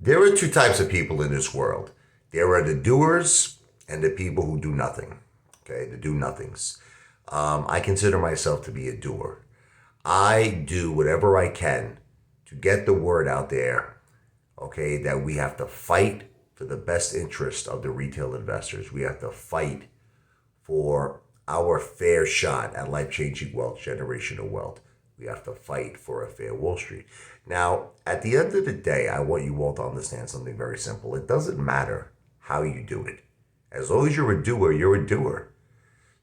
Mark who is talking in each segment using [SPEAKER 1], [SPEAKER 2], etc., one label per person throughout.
[SPEAKER 1] There are two types of people in this world. There are the doers and the people who do nothing. Okay, the do nothings. I consider myself to be a doer. I do whatever I can to get the word out there, okay, that we have to fight for the best interest of the retail investors. We have to fight for our fair shot at life-changing wealth, generational wealth. We have to fight for a fair Wall Street. Now, at the end of the day, I want you all to understand something very simple. It doesn't matter how you do it. As long as you're a doer, you're a doer.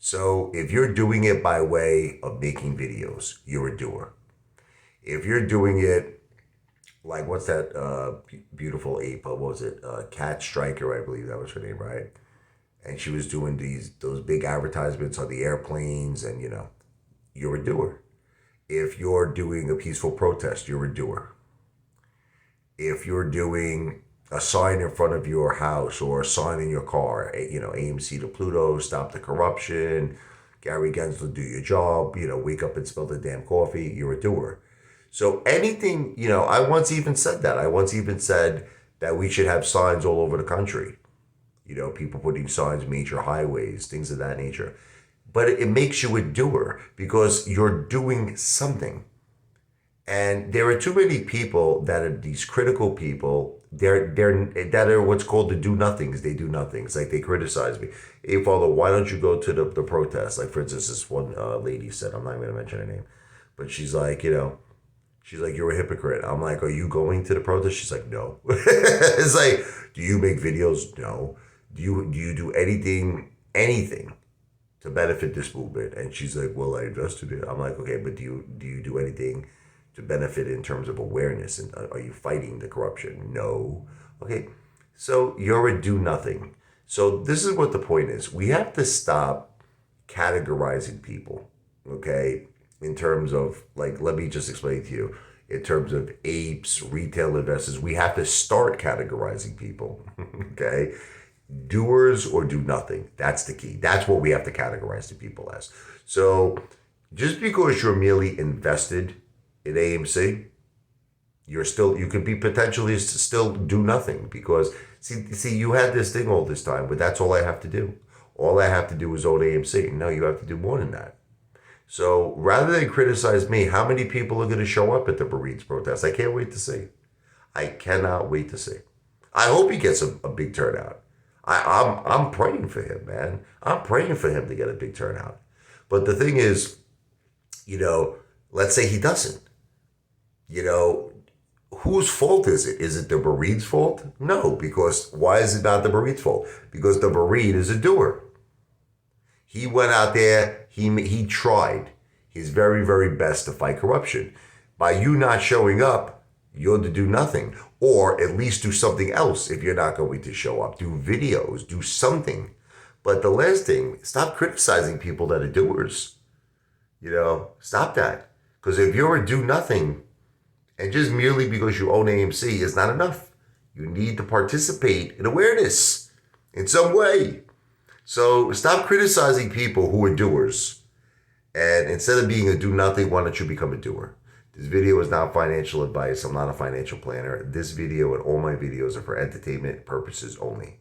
[SPEAKER 1] So if you're doing it by way of making videos, you're a doer. If you're doing it like, what's that beautiful ape? What was it? Cat Striker, I believe that was her name, right? And she was doing those big advertisements on the airplanes, and you're a doer. If you're doing a peaceful protest, you're a doer. If you're doing a sign in front of your house or a sign in your car, AMC to Pluto, stop the corruption, Gary Gensler, do your job, wake up and smell the damn coffee, you're a doer. So anything, I once even said that. I once even said that we should have signs all over the country. People putting signs, major highways, things of that nature. But it makes you a doer because you're doing something. And there are too many people that are these critical people. They're that are what's called the do nothings. They do nothings. Like, they criticize me. Hey, Father, why don't you go to the protest? Like, for instance, this one lady said, I'm not going to mention her name, but she's like, she's like, you're a hypocrite. I'm like, are you going to the protest? She's like, no. It's like, do you make videos? No. Do you do anything to benefit this movement? And she's like, well, I invested it. I'm like, okay, but do you do anything to benefit in terms of awareness? And are you fighting the corruption? No. Okay, so you're a do nothing. So this is what the point is. We have to stop categorizing people, okay, in terms of, like, let me just explain to you, in terms of apes, retail investors, we have to start categorizing people, okay? Doers or do nothing. That's the key. That's what we have to categorize the people as. So just because you're merely invested in AMC, you could be potentially still do nothing, because see, you had this thing all this time, but that's all I have to do. All I have to do is own AMC. No, you have to do more than that. So rather than criticize me, how many people are going to show up at the Bereans protest? I can't wait to see. I cannot wait to see. I hope he gets a big turnout. I'm praying for him, man. I'm praying for him to get a big turnout. But the thing is, let's say he doesn't. Whose fault is it? Is it the Bereans' fault? No, because why is it not the Bereans' fault? Because the Berean is a doer. He went out there, he tried his very, very best to fight corruption. By you not showing up, you're to do nothing. Or at least do something else if you're not going to show up. Do videos, do something. But the last thing, stop criticizing people that are doers. Stop that. Because if you're a do nothing, and just merely because you own AMC is not enough. You need to participate in awareness in some way. So stop criticizing people who are doers. And instead of being a do nothing, why don't you become a doer? This video is not financial advice. I'm not a financial planner. This video and all my videos are for entertainment purposes only.